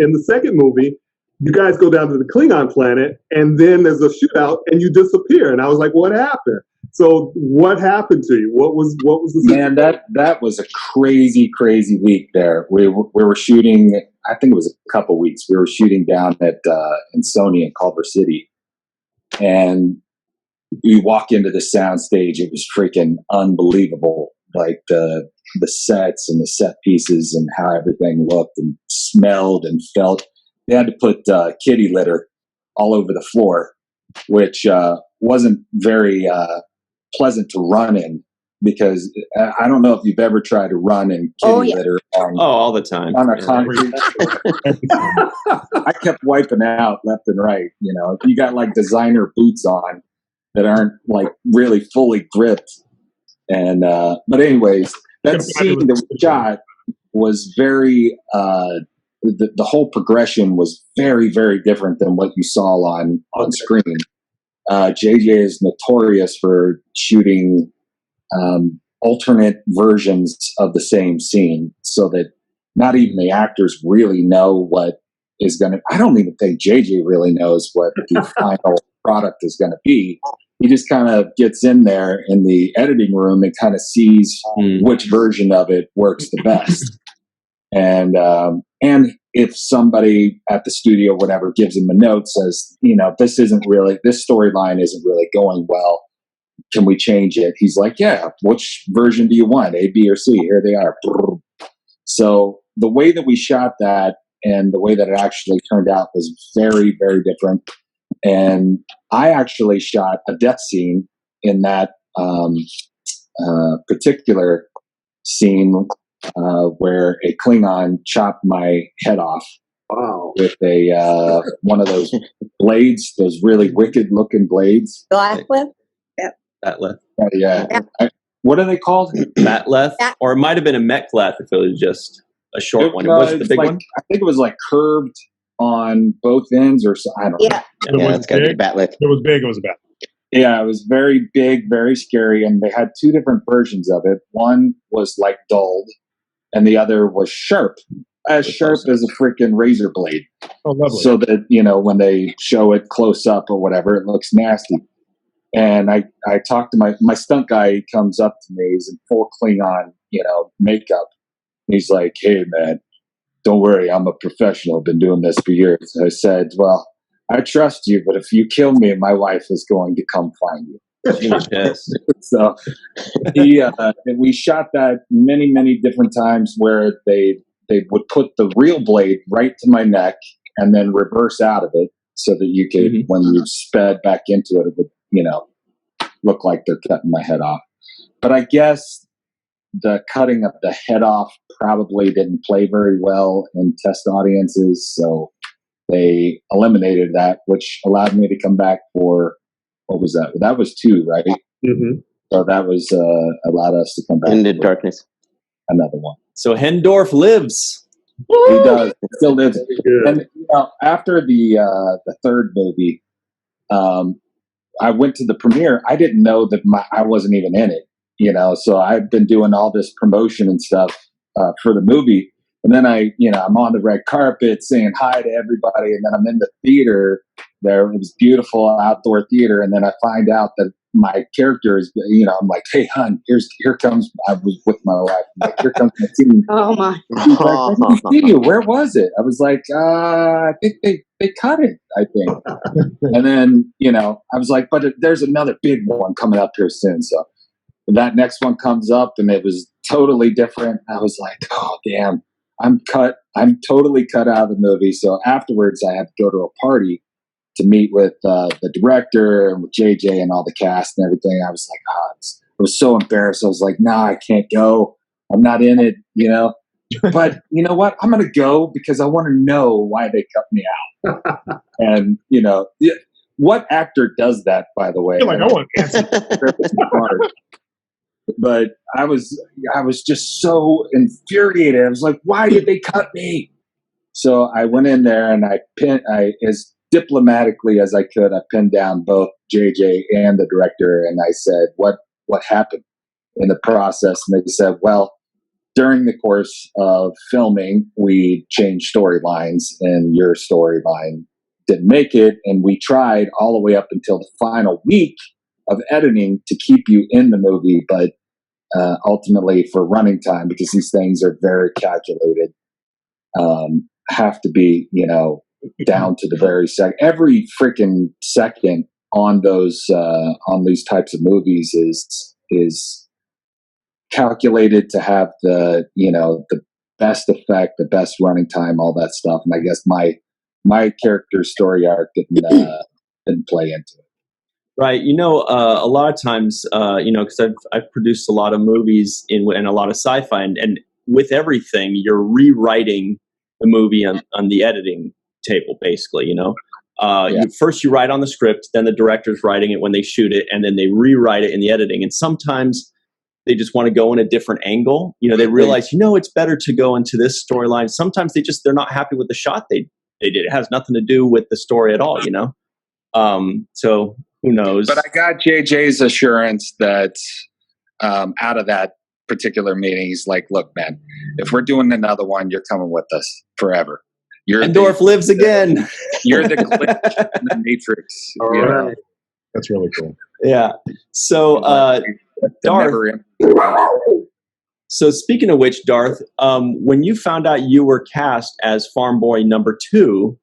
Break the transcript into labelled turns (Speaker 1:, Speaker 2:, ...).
Speaker 1: in the second movie, you guys go down to the Klingon planet, and then there's a shootout, and you disappear. And I was like, what happened? So what happened to you? What was the
Speaker 2: situation? Man, that was a crazy week there. We were shooting, I think it was a couple weeks. We were shooting down at in Sony in Culver City, and we walk into the sound stage. It was freaking unbelievable. Like the sets and the set pieces and how everything looked and smelled and felt. They had to put kitty litter all over the floor, which wasn't very pleasant to run in, because I don't know if you've ever tried to run in kitty litter
Speaker 3: all the time
Speaker 2: on a concrete. I kept wiping out left and right. You know, you got like designer boots on that aren't like really fully gripped. And but anyways, that scene that we shot was very the whole progression was very, very different than what you saw on screen. JJ is notorious for shooting alternate versions of the same scene, so that not even the actors really know what is going to. I don't even think JJ really knows what the final product is going to be. He just kind of gets in there in the editing room and kind of sees which version of it works the best. And if somebody at the studio, whatever, gives him a note, says, you know, this storyline isn't really going well, can we change it? He's like, yeah, which version do you want? A, B, or C? Here they are. So the way that we shot that and the way that it actually turned out was very, very different. And I actually shot a death scene in that particular scene where a Klingon chopped my head off.
Speaker 1: Wow.
Speaker 2: With a one of those blades, those really wicked looking blades.
Speaker 4: Blacklift?
Speaker 3: Yep. Batleth.
Speaker 2: Yeah. What are they called?
Speaker 3: Batleth? Or it might have been a Mechleth if it was just a short one. It wasn't the big one?
Speaker 2: I think it was like curved on both ends, or so. I don't know.
Speaker 5: Yeah, it's got to be Batleth.
Speaker 1: It was big. It was a Batleth.
Speaker 2: Yeah, it was very big, very scary, and they had two different versions of it. One was like dulled, and the other was sharp, as sharp as a freaking razor blade.
Speaker 1: Oh, lovely.
Speaker 2: So that, you know, when they show it close up or whatever, it looks nasty. And I talked to my stunt guy. He comes up to me. He's in full Klingon, you know, makeup. He's like, "Hey, man, don't worry. I'm a professional. Been doing this for years." I said, "Well, I trust you, but if you kill me, my wife is going to come find you."
Speaker 3: Yes.
Speaker 2: So we shot that many, many different times where they would put the real blade right to my neck and then reverse out of it so that you could, when you sped back into it, it would, you know, look like they're cutting my head off. But I guess the cutting of the head off probably didn't play very well in test audiences, so they eliminated that, which allowed me to come back for, what was that? That was 2, right?
Speaker 1: Mm-hmm.
Speaker 2: So that was allowed us to come back.
Speaker 5: Into darkness.
Speaker 2: Another one.
Speaker 3: So Hendorff lives.
Speaker 2: He does. He still lives. And you know, after the third movie, I went to the premiere. I didn't know that I wasn't even in it. You know, so I've been doing all this promotion and stuff for the movie. And then I'm on the red carpet saying hi to everybody. And then I'm in the theater there. It was beautiful outdoor theater. And then I find out that my character is, you know, I'm like, "Hey, hon, here comes," I was with my wife. I'm like, "Here comes my team."
Speaker 4: Oh my.
Speaker 2: She's like, "I didn't see you. Where was it?" I was like, I think they cut it, I think. And then, you know, I was like, "But there's another big one coming up here soon." So that next one comes up and it was totally different. I was like, "Oh, damn. I'm totally cut out of the movie." So afterwards, I had to go to a party to meet with the director and with JJ and all the cast and everything. I was like, I was so embarrassed. I was like, "No, I can't go. I'm not in it," you know. But you know what? I'm going to go because I want to know why they cut me out. And, you know, what actor does that, by the way?
Speaker 1: You're like, I want to answer.
Speaker 2: But I was just so infuriated. I was like, "Why did they cut me?" So I went in there and I as diplomatically as I could, I pinned down both JJ and the director, and I said, what happened in the process? And they said, "Well, during the course of filming, we changed storylines, and your storyline didn't make it. And we tried all the way up until the final week of editing to keep you in the movie, but ultimately for running time, because these things are very calculated, have to be, down to the very second. Every freaking second on those on these types of movies is calculated to have the the best effect, the best running time, all that stuff. And I guess my character's story arc didn't play into it.
Speaker 3: Right. A lot of times, because I've produced a lot of movies and a lot of sci-fi, and with everything, you're rewriting the movie on the editing table, basically. First you write on the script, then the director's writing it when they shoot it, and then they rewrite it in the editing. And sometimes they just want to go in a different angle. They realize, it's better to go into this storyline. Sometimes they're not happy with the shot they did. It has nothing to do with the story at all, So who knows?
Speaker 4: But I got JJ's assurance that out of that particular meeting, he's like, look, man, if we're doing another one, you're coming with us forever.
Speaker 3: Hendorff lives again.
Speaker 4: You're the glitch in the Matrix.
Speaker 1: All right. That's really cool.
Speaker 3: Yeah. So, Darth. So speaking of which, Darth, when you found out you were cast as Farm Boy number 2,